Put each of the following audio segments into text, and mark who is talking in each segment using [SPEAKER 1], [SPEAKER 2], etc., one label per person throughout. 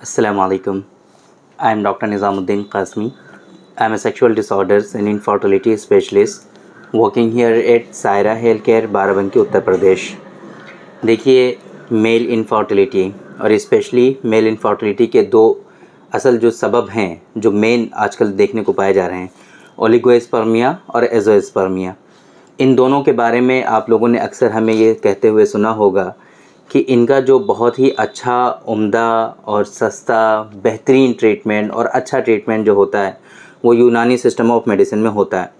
[SPEAKER 1] Assalamu alaikum. I am Dr. Nizamuddin Qasmi. I am a sexual disorders and infertility specialist working here at Saira Healthcare, Barabanki, Uttar Pradesh. देखिए, male infertility और specially male infertility के दो असल जो सबब हैं, जो मेन आजकल देखने को पाए जा रहे हैं, ओलिगोस्पर्मिया और एजोस्पर्मिया। इन दोनों के बारे में आप लोगों ने अक्सर हमें ये कहते हुए सुना होगा कि इनका जो बहुत ही अच्छा, उम्दा और सस्ता, बेहतरीन ट्रीटमेंट और अच्छा ट्रीटमेंट जो होता है वो यूनानी सिस्टम ऑफ मेडिसिन में होता है।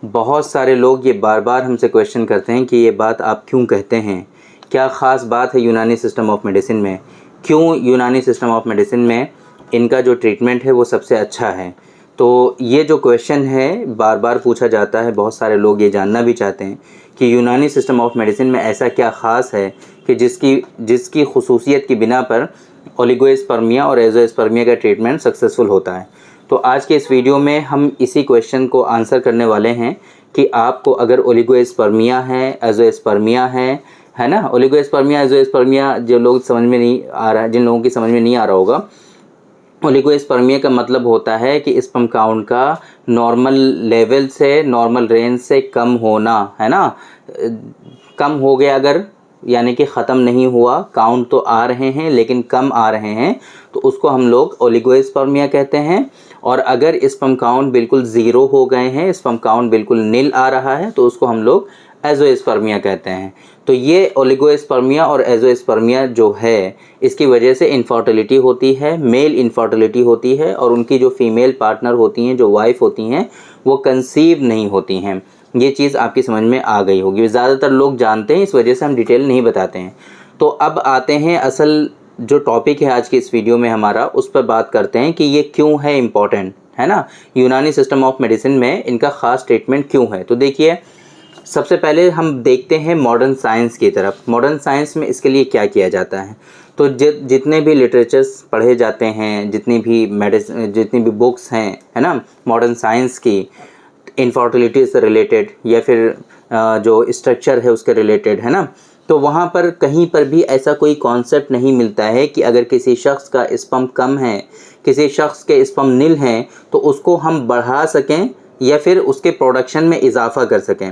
[SPEAKER 1] बहुत सारे लोग ये बार बार हमसे क्वेश्चन करते हैं कि ये बात आप क्यों कहते हैं, क्या ख़ास बात है यूनानी सिस्टम ऑफ मेडिसिन में, क्यों यूनानी सिस्टम ऑफ मेडिसिन में इनका जो ट्रीटमेंट है वो सबसे अच्छा है। तो ये जो क्वेश्चन है बार बार पूछा जाता है। बहुत सारे लोग ये जानना भी चाहते हैं कि यूनानी सिस्टम ऑफ मेडिसिन में ऐसा क्या ख़ास है कि जिसकी खुसूसियत की बिना पर ओलिगोस्पर्मिया और एजोस्पर्मिया का ट्रीटमेंट सक्सेसफुल होता है। तो आज के इस वीडियो में हम इसी क्वेश्चन को आंसर करने वाले हैं कि आपको अगर ओलिगोस्पर्मिया है, एजोस्पर्मिया है ना, ओलिगोस्पर्मिया एजोस्पर्मिया जो लोग समझ में नहीं आ रहा है, जिन लोगों की समझ में नहीं आ रहा होगा, ओलिगोस्पर्मिया का मतलब होता है कि स्पर्म काउंट का नॉर्मल लेवल से, नॉर्मल रेंज से कम होना, है ना। कम हो गया अगर, यानी कि ख़त्म नहीं हुआ, काउंट तो आ रहे हैं लेकिन कम आ रहे हैं, तो उसको हम लोग ओलिगोस्पर्मिया कहते हैं। और अगर स्पर्म काउंट बिल्कुल ज़ीरो हो गए हैं, स्पर्म काउंट बिल्कुल नील आ रहा है, तो उसको हम लोग एजोस्पर्मिया कहते हैं। तो ये ओलिगोस्पर्मिया और एजोस्पर्मिया जो है, इसकी वजह से इनफर्टिलिटी होती है, मेल इनफर्टिलिटी होती है, और उनकी जो फीमेल पार्टनर होती हैं, जो वाइफ होती हैं, वो कंसीव नहीं होती हैं। ये चीज़ आपकी समझ में आ गई होगी। ज़्यादातर लोग जानते हैं, इस वजह से हम डिटेल नहीं बताते हैं। तो अब आते हैं असल जो टॉपिक है आज की इस वीडियो में हमारा, उस पर बात करते हैं कि ये क्यों है इम्पॉर्टेंट, है ना। यूनानी सिस्टम ऑफ मेडिसिन में इनका ख़ास ट्रीटमेंट क्यों है। तो देखिए, सबसे पहले हम देखते हैं मॉडर्न साइंस की तरफ। मॉडर्न साइंस में इसके लिए क्या किया जाता है। तो जितने भी लिटरेचर्स पढ़े जाते हैं, जितनी भी बुक्स हैं, है ना, मॉडर्न साइंस की, इनफर्टिलिटी से रिलेटेड या फिर जो स्ट्रक्चर है उसके रिलेटेड, है ना, तो वहाँ पर कहीं पर भी ऐसा कोई कॉन्सेप्ट नहीं मिलता है कि अगर किसी शख्स का स्पर्म कम है, किसी शख्स के स्पर्म नील हैं, तो उसको हम बढ़ा सकें या फिर उसके प्रोडक्शन में इजाफा कर सकें।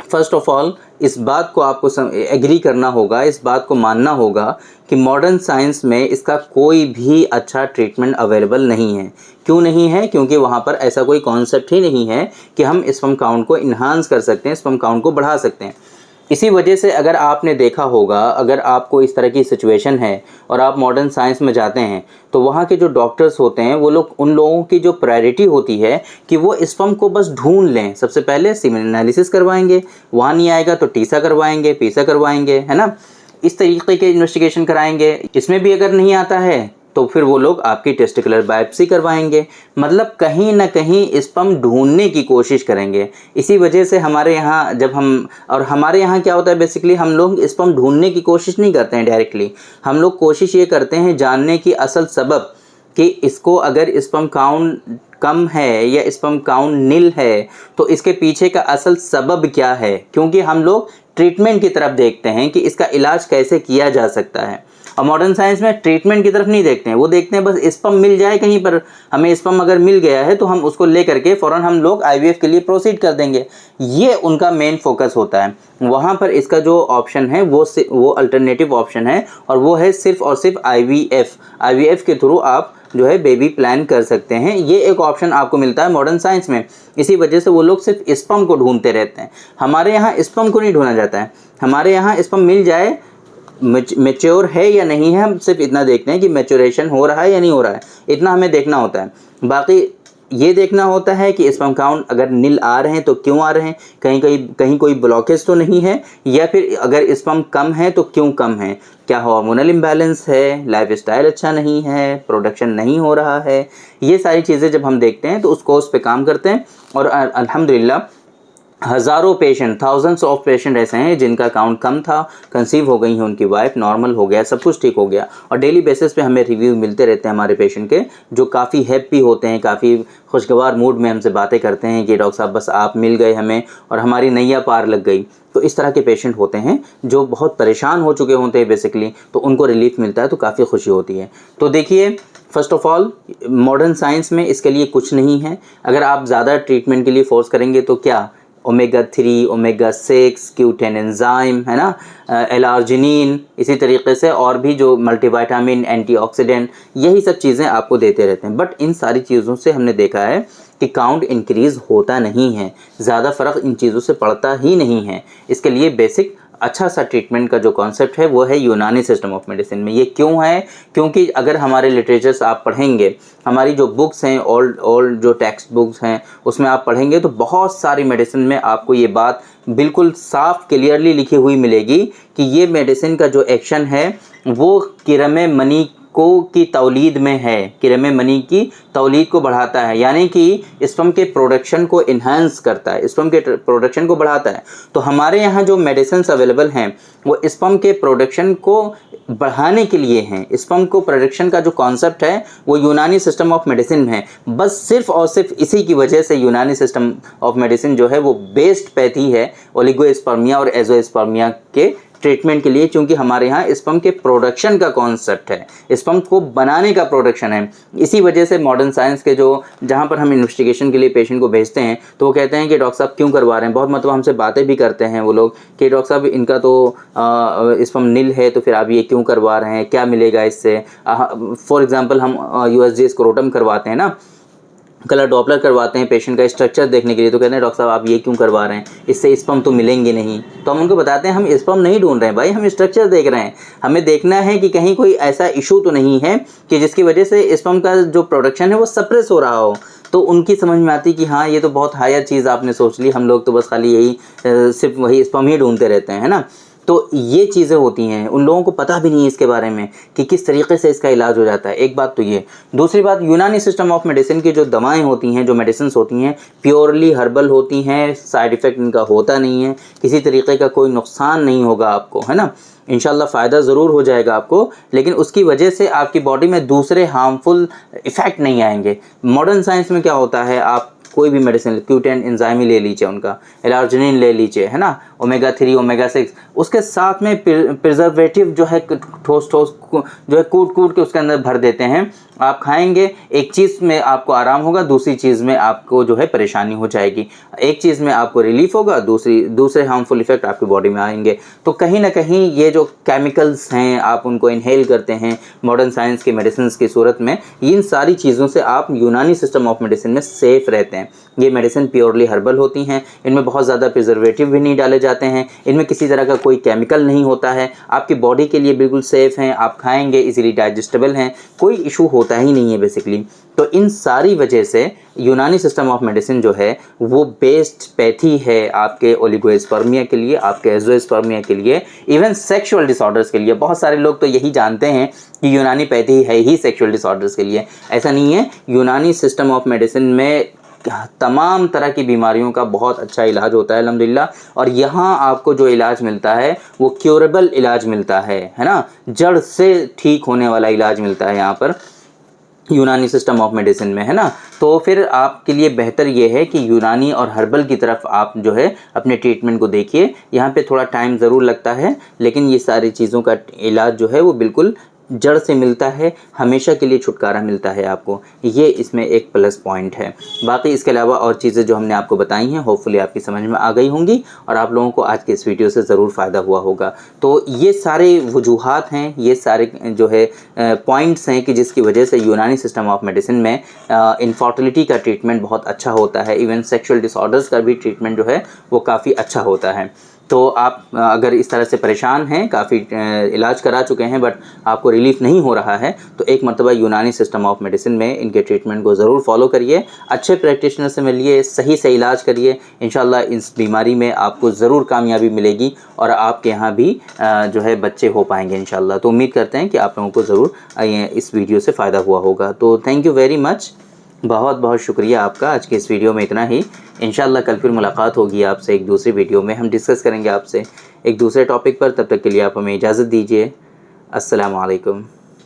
[SPEAKER 1] फ़र्स्ट ऑफ ऑल इस बात को आपको एग्री करना होगा, इस बात को मानना होगा कि मॉडर्न साइंस में इसका कोई भी अच्छा ट्रीटमेंट अवेलेबल नहीं है। क्यों नहीं है? क्योंकि वहाँ पर ऐसा कोई कॉन्सेप्ट ही नहीं है कि हम स्पर्म काउंट को इन्हांस कर सकते हैं, स्पर्म काउंट को बढ़ा सकते हैं। इसी वजह से अगर आपने देखा होगा, अगर आपको इस तरह की सिचुएशन है और आप मॉडर्न साइंस में जाते हैं, तो वहाँ के जो डॉक्टर्स होते हैं वो लोग, उन लोगों की जो प्रायोरिटी होती है कि वो स्पर्म को बस ढूंढ लें। सबसे पहले सीमेन एनालिसिस करवाएंगे, वहाँ नहीं आएगा तो टीसा करवाएंगे, पीसा करवाएंगे, है ना, इस तरीके के इन्वेस्टिगेशन कराएंगे। इसमें भी अगर नहीं आता है तो फिर वो लोग आपकी टेस्टिकुलर बायोप्सी करवाएंगे। मतलब कहीं ना कहीं स्पर्म ढूंढने की कोशिश करेंगे। इसी वजह से हमारे यहाँ हमारे यहाँ क्या होता है, बेसिकली हम लोग स्पर्म ढूंढने की कोशिश नहीं करते हैं डायरेक्टली। हम लोग कोशिश ये करते हैं जानने की असल सबब, कि इसको अगर स्पर्म काउंट कम है या स्पर्म काउंट नील है तो इसके पीछे का असल सबब क्या है। क्योंकि हम लोग ट्रीटमेंट की तरफ देखते हैं कि इसका इलाज कैसे किया जा सकता है। और मॉडर्न साइंस में ट्रीटमेंट की तरफ नहीं देखते हैं, वो देखते हैं बस स्पर्म मिल जाए कहीं पर, हमें स्पर्म अगर मिल गया है तो हम उसको ले करके फ़ौरन हम लोग आईवीएफ के लिए प्रोसीड कर देंगे। ये उनका मेन फोकस होता है। वहाँ पर इसका जो ऑप्शन है वो अल्टरनेटिव ऑप्शन है, और वो है सिर्फ और सिर्फ आईवीएफ के थ्रू आप जो है बेबी प्लान कर सकते हैं। ये एक ऑप्शन आपको मिलता है मॉडर्न साइंस में। इसी वजह से वो लोग सिर्फ स्पर्म को ढूंढते रहते हैं। हमारे यहाँ स्पर्म को नहीं ढूंढा जाता है। हमारे यहाँ स्पर्म मिल जाए, मैच्योर है या नहीं है, हम सिर्फ इतना देखते हैं कि मैच्योरेशन हो रहा है या नहीं हो रहा है, इतना हमें देखना होता है। बाकी ये देखना होता है कि स्पर्म काउंट अगर नील आ रहे हैं तो क्यों आ रहे हैं, कहीं कोई ब्लॉकेज तो नहीं है, या फिर अगर स्पर्म कम है तो क्यों कम है, क्या हार्मोनल इम्बैलेंस है, लाइफस्टाइल अच्छा नहीं है, प्रोडक्शन नहीं हो रहा है। ये सारी चीज़ें जब हम देखते हैं तो उस कोर्स पे काम करते हैं, और अल्हम्दुलिल्लाह हज़ारों पेशेंट, थाउजेंड्स ऑफ पेशेंट ऐसे हैं जिनका काउंट कम था, कंसीव हो गई हैं उनकी वाइफ, नॉर्मल हो गया, सब कुछ ठीक हो गया। और डेली बेसिस पे हमें रिव्यू मिलते रहते हैं हमारे पेशेंट के, जो काफ़ी हैप्पी होते हैं, काफ़ी खुशगवार मूड में हमसे बातें करते हैं कि डॉक्टर साहब बस आप मिल गए हमें और हमारी नैया पार लग गई। तो इस तरह के पेशेंट होते हैं जो बहुत परेशान हो चुके होते हैं बेसिकली, तो उनको रिलीफ मिलता है तो काफ़ी खुशी होती है। तो देखिए, first of all modern science में इसके लिए कुछ नहीं है। अगर आप ज़्यादा ट्रीटमेंट के लिए फोर्स करेंगे तो क्या, ओमेगा 3, ओमेगा 6, Q10 एंजाइम है ना, एलार्जिनिन, इसी तरीके से और भी जो मल्टीविटामिन, एंटीऑक्सीडेंट, यही सब चीज़ें आपको देते रहते हैं। बट इन सारी चीज़ों से हमने देखा है कि काउंट इंक्रीज़ होता नहीं है, ज़्यादा फ़र्क इन चीज़ों से पड़ता ही नहीं है। इसके लिए बेसिक अच्छा सा ट्रीटमेंट का जो कॉन्सेप्ट है वो है यूनानी सिस्टम ऑफ मेडिसिन में। ये क्यों है? क्योंकि अगर हमारे लिटरेचर्स आप पढ़ेंगे, हमारी जो बुक्स हैं, ओल्ड जो टेक्स्ट बुक्स हैं, उसमें आप पढ़ेंगे तो बहुत सारी मेडिसिन में आपको ये बात बिल्कुल साफ क्लियरली लिखी हुई मिलेगी कि ये मेडिसिन का जो एक्शन है वो किरम मनी को की तौलीद में है, किरम मनी की तौलीद को बढ़ाता है, यानी कि स्पर्म के प्रोडक्शन को इन्हांस करता है, स्पर्म के प्रोडक्शन को बढ़ाता है। तो हमारे यहाँ जो मेडिसिन अवेलेबल हैं वो स्पर्म के प्रोडक्शन को बढ़ाने के लिए हैं। स्पर्म को प्रोडक्शन का जो कॉन्सेप्ट है वो यूनानी सिस्टम ऑफ मेडिसिन में है। बस सिर्फ और सिर्फ इसी की वजह से यूनानी सिस्टम ऑफ मेडिसिन जो है वो बेस्ट पैथी है ओलिगोस्पर्मिया और एजोस्पर्मिया के ट्रीटमेंट के लिए, क्योंकि हमारे यहाँ स्पर्म के प्रोडक्शन का कॉन्सेप्ट है, स्पर्म को बनाने का प्रोडक्शन है। इसी वजह से मॉडर्न साइंस के जो जहाँ पर हम इन्वेस्टिगेशन के लिए पेशेंट को भेजते हैं तो वो कहते हैं कि डॉक्टर साहब क्यों करवा रहे हैं, बहुत मतलब हमसे बातें भी करते हैं वो लोग कि डॉक्टर साहब इनका तो स्पर्म नील है तो फिर आप ये क्यों करवा रहे हैं, क्या मिलेगा इससे। फॉर एग्जाम्पल हम USG स्क्रोटम करवाते हैं ना, कलर डॉपलर करवाते हैं पेशेंट का स्ट्रक्चर देखने के लिए, तो कहते हैं डॉक्टर साहब आप ये क्यों करवा रहे हैं, इससे स्पर्म तो मिलेंगे नहीं। तो हम उनको बताते हैं हम स्पर्म नहीं ढूंढ रहे हैं भाई, हम स्ट्रक्चर देख रहे हैं। हमें देखना है कि कहीं कोई ऐसा इशू तो नहीं है कि जिसकी वजह से स्पर्म का जो प्रोडक्शन है वो सप्रेस हो रहा हो। तो उनकी समझ में आती कि हाँ ये तो बहुत हायर चीज़ आपने सोच ली, हम लोग तो बस खाली यही सिर्फ वही स्पर्म ही ढूंढते रहते हैं, है ना। तो ये चीज़ें होती हैं, उन लोगों को पता भी नहीं है इसके बारे में कि किस तरीके से इसका इलाज हो जाता है। एक बात तो ये। दूसरी बात, यूनानी सिस्टम ऑफ मेडिसिन की जो दवाएं होती हैं, जो मेडिसिन होती हैं, प्योरली हर्बल होती हैं, साइड इफ़ेक्ट इनका होता नहीं है, किसी तरीके का कोई नुकसान नहीं होगा आपको, है ना। इंशाल्लाह फ़ायदा ज़रूर हो जाएगा आपको, लेकिन उसकी वजह से आपकी बॉडी में दूसरे हार्मफुल इफ़ेक्ट नहीं आएंगे। मॉडर्न साइंस में क्या होता है, आप कोई भी मेडिसिन, Q10 एंजाइम ले लीजिए, उनका एलार्जिनिन ले लीजिए, है ना, ओमेगा 3, ओमेगा 6, उसके साथ में प्रिजर्वेटिव जो है ठोस जो है कूट के उसके अंदर भर देते हैं। आप खाएंगे, एक चीज़ में आपको आराम होगा, दूसरी चीज़ में आपको जो है परेशानी हो जाएगी। एक चीज़ में आपको रिलीफ होगा, दूसरे हार्मफुल इफेक्ट आपकी बॉडी में आएंगे। तो कहीं ना कहीं ये जो केमिकल्स हैं आप उनको इनहेल करते हैं मॉडर्न साइंस की मेडिसिन की सूरत में, इन सारी चीज़ों से आप यूनानी सिस्टम ऑफ मेडिसिन में सेफ रहते हैं। ये मेडिसिन प्योरली हर्बल होती हैं, इनमें बहुत ज़्यादा प्रिजर्वेटिव भी नहीं डाले जाते हैं, इनमें किसी तरह का कोई केमिकल नहीं होता है, आपकी बॉडी के लिए बिल्कुल सेफ़ हैं, आप खाएंगे इजीली डाइजेस्टेबल हैं, कोई इशू होता ही नहीं है बेसिकली। तो इन सारी वजह से यूनानी सिस्टम ऑफ मेडिसिन जो है वो बेस्ट पैथी है आपके ओलिगोस्पर्मिया के लिए, आपके एजोस्पर्मिया के लिए, इवन सेक्सुअल डिसऑर्डर्स के लिए। बहुत सारे लोग तो यही जानते हैं कि यूनानी पैथी है ही सेक्सुअल डिसऑर्डर्स के लिए, ऐसा नहीं है। यूनानी सिस्टम ऑफ मेडिसिन में तमाम तरह की बीमारियों का बहुत अच्छा इलाज होता है अल्हम्दुलिल्लाह। और यहाँ आपको जो इलाज मिलता है वो क्योरेबल इलाज मिलता है ना, जड़ से ठीक होने वाला इलाज मिलता है यहाँ पर यूनानी सिस्टम ऑफ मेडिसिन में, है ना। तो फिर आपके लिए बेहतर ये है कि यूनानी और हर्बल की तरफ आप जो है अपने ट्रीटमेंट को देखिए। यहाँ पे थोड़ा टाइम ज़रूर लगता है, लेकिन ये सारी चीज़ों का इलाज जो है वो बिल्कुल जड़ से मिलता है, हमेशा के लिए छुटकारा मिलता है आपको। ये इसमें एक प्लस पॉइंट है। बाकी इसके अलावा और चीज़ें जो हमने आपको बताई हैं होपफुली आपकी समझ में आ गई होंगी और आप लोगों को आज के इस वीडियो से ज़रूर फ़ायदा हुआ होगा। तो ये सारे वजूहात हैं, ये सारे जो है पॉइंट्स हैं कि जिसकी वजह से यूनानी सिस्टम ऑफ मेडिसिन में इनफर्टिलिटी का ट्रीटमेंट बहुत अच्छा होता है, इवन सेक्सुअल डिसऑर्डर्स का भी ट्रीटमेंट जो है वो काफ़ी अच्छा होता है। तो आप अगर इस तरह से परेशान हैं, काफ़ी इलाज करा चुके हैं बट आपको रिलीफ नहीं हो रहा है, तो एक मरतबा यूनानी सिस्टम ऑफ मेडिसिन में इनके ट्रीटमेंट को ज़रूर फॉलो करिए, अच्छे प्रैक्टिशनर से मिलिए, सही से इलाज करिए। इंशाल्लाह इस बीमारी में आपको ज़रूर कामयाबी मिलेगी और आपके यहाँ भी जो है बच्चे हो पाएंगे इंशाल्लाह। तो उम्मीद करते हैं कि आप लोगों को ज़रूर इस वीडियो से फ़ायदा हुआ होगा। तो थैंक यू वेरी मच, बहुत बहुत शुक्रिया आपका। आज के इस वीडियो में इतना ही। इंशाल्लाह कल फिर मुलाकात होगी आपसे एक दूसरी वीडियो में, हम डिस्कस करेंगे आपसे एक दूसरे टॉपिक पर। तब तक के लिए आप हमें इजाज़त दीजिए। अस्सलामु अलैकुम।